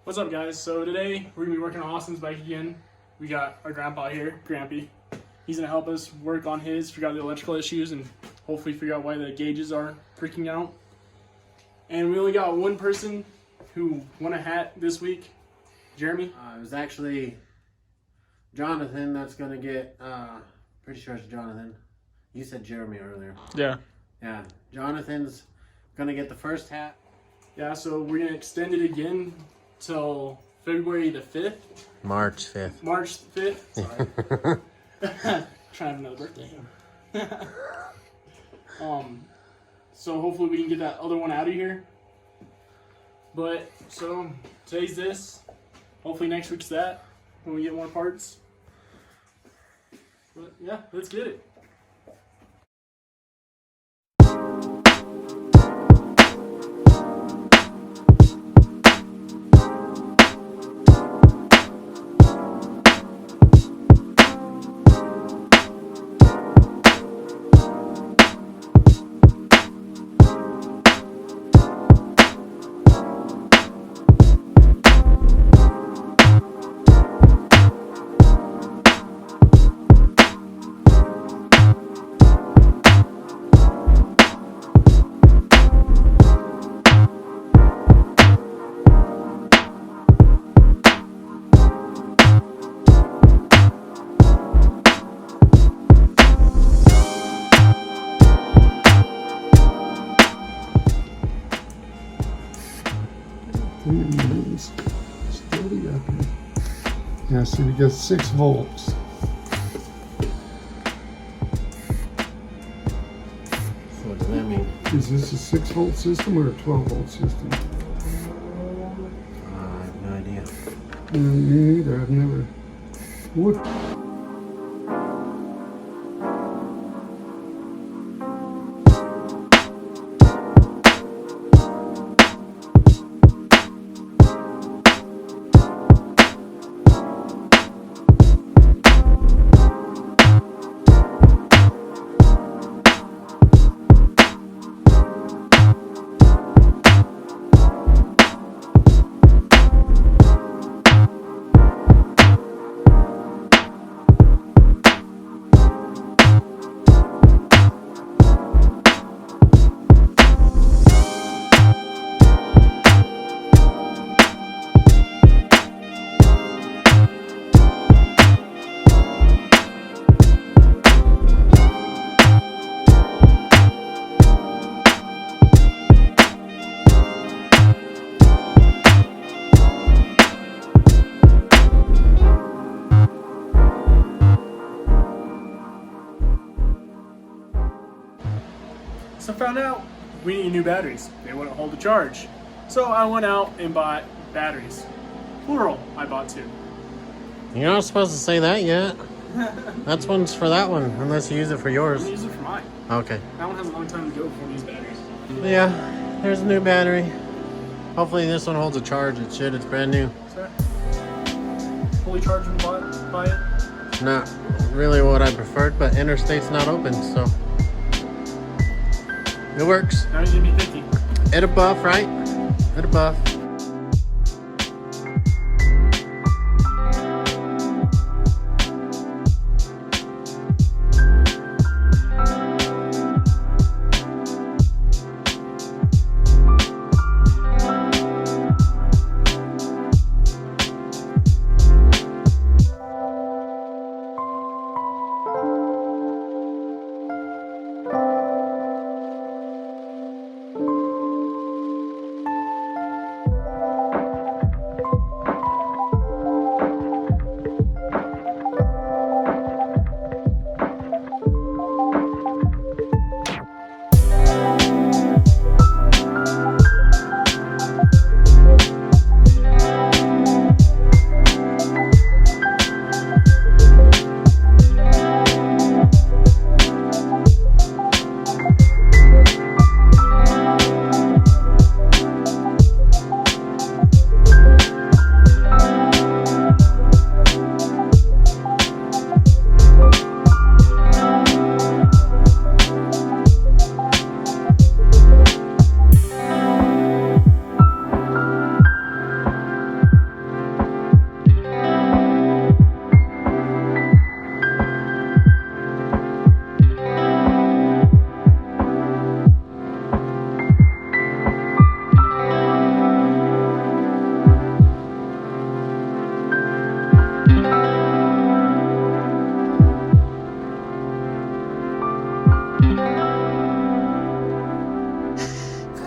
What's up, guys? So today we're gonna be working on Austin's bike again. We got our grandpa here, Grampy. He's gonna help us work on his, figure out the electrical issues, and hopefully figure out why the gauges are freaking out. And we only got one person who won a hat this week, Jeremy. It was actually Jonathan that's gonna get. Pretty sure it's Jonathan. You said Jeremy earlier. Yeah. Yeah, Jonathan's gonna get the first hat. Yeah. So we're gonna extend it again till February the 5th. March 5th. March 5th. Sorry. Trying to have another birthday. So hopefully we can get that other one out of here. But so today's this. Hopefully next week's that when we get more parts. But yeah, let's get it. Steady up here. Yeah, see, we got 6 volts. So what does that mean? Is this a 6-volt system or a 12-volt system? I have no idea. Me neither. I've never. What? So I found out we need new batteries. They wouldn't hold the charge. So I went out and bought batteries. Plural, I bought 2. You're not supposed to say that yet. That's one's for that one, unless you use it for I'm yours. gonna use it for mine. Okay. That one has a long time to go before these batteries. Yeah, there's a new battery. Hopefully this one holds a charge. It should. It's brand new. So, fully charged when buy it. Not really what I preferred, but Interstate's not open, so it works. Now he's gonna be 50. It'll buff, right? It'll buff.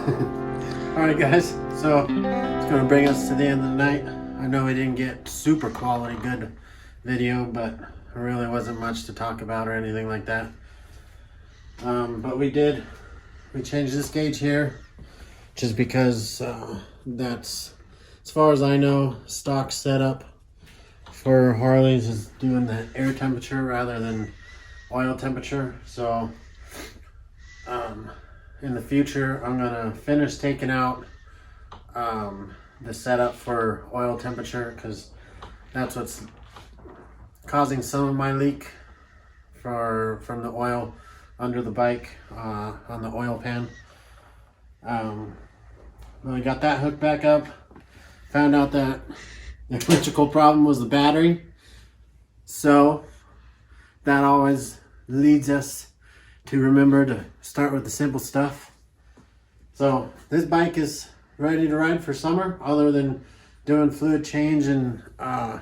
Alright guys, so it's going to bring us to the end of the night. I know we didn't get super quality good video, but there really wasn't much to talk about or anything like that. But we changed this gauge here just because that's, as far as I know, stock setup for Harleys is doing the air temperature rather than oil temperature. So in the future I'm gonna finish taking out the setup for oil temperature, because that's what's causing some of my leak from the oil under the bike on the oil pan. When I got that hooked back up, found out that the electrical problem was the battery. So that always leads us to remember to start with the simple stuff. So this bike is ready to ride for summer, other than doing fluid change, and I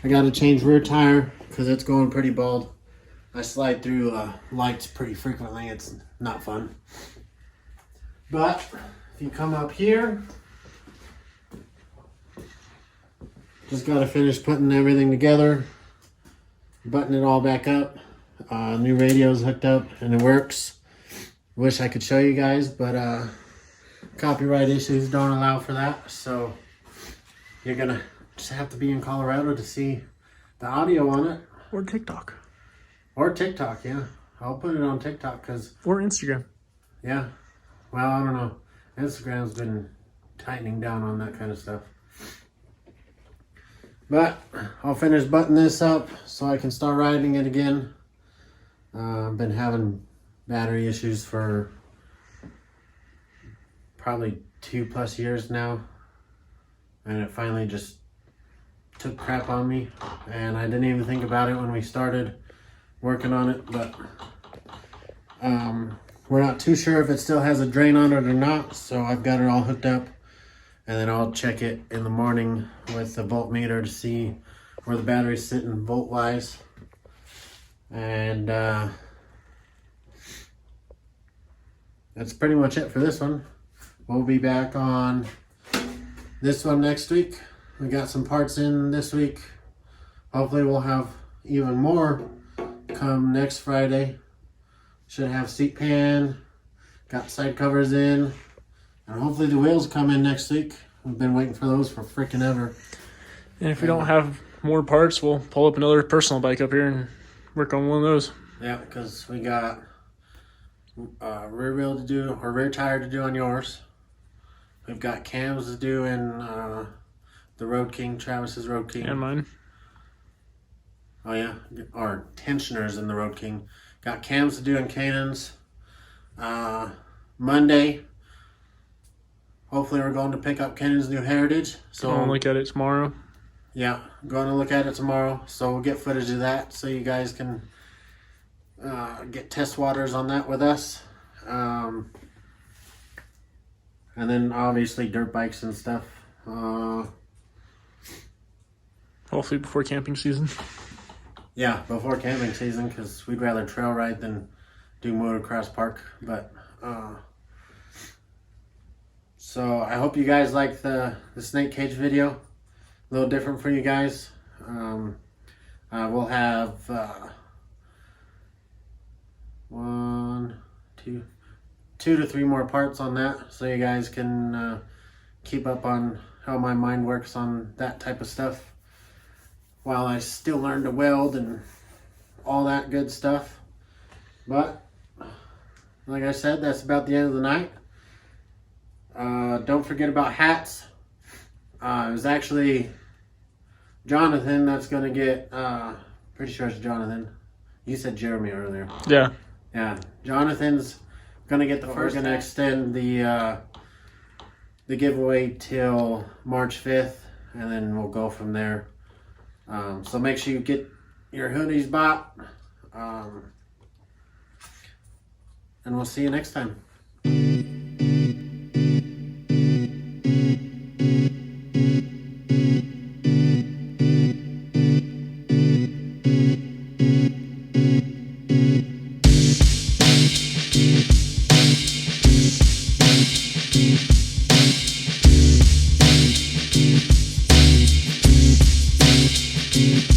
got to change rear tire because it's going pretty bald. I slide through lights pretty frequently. It's not fun. But if you come up here, just got to finish putting everything together, button it all back up. New radio's hooked up and it works. Wish I could show you guys, but copyright issues don't allow for that. So you're gonna just have to be in Colorado to see the audio on it. Or TikTok. Or TikTok, yeah. I'll put it on TikTok because. Or Instagram. Yeah. Well, I don't know. Instagram's been tightening down on that kind of stuff. But I'll finish buttoning this up so I can start riding it again. I've been having battery issues for probably 2+ years now. And it finally just took crap on me. And I didn't even think about it when we started working on it. But we're not too sure if it still has a drain on it or not. So I've got it all hooked up. And then I'll check it in the morning with the voltmeter to see where the battery's sitting volt-wise. And that's pretty much it for this one. We'll be back on this one next week. We got some parts in this week. Hopefully we'll have even more come next Friday. Should have seat pan, got side covers in, and hopefully the wheels come in next week. We've been waiting for those for freaking ever. And if we don't have more parts, we'll pull up another personal bike up here and work on one of those. Yeah, because we got rear wheel to do, or rear tire to do on yours. We've got cams to do in the Road King, Travis's Road King. And mine. Oh yeah, our tensioners in the Road King. Got cams to do in Cannons. Monday, hopefully we're going to pick up Cannon's new Heritage. So I'll look at it tomorrow. Yeah, going to look at it tomorrow. So we'll get footage of that so you guys can get test waters on that with us. And then obviously dirt bikes and stuff. Hopefully before camping season. Yeah, before camping season, because we'd rather trail ride than do motocross park. But so I hope you guys like the snake cage video. A little different for you guys. We'll have 2 to 3 more parts on that, so you guys can keep up on how my mind works on that type of stuff while I still learn to weld and all that good stuff. But like I said, that's about the end of the night. Don't forget about hats. It was actually Jonathan that's gonna get pretty sure it's Jonathan. You said Jeremy earlier. Yeah. Yeah, Jonathan's gonna get the first. We're gonna extend the giveaway till March 5th, and then we'll go from there. So make sure you get your hoodies bought, and we'll see you next time. Bye.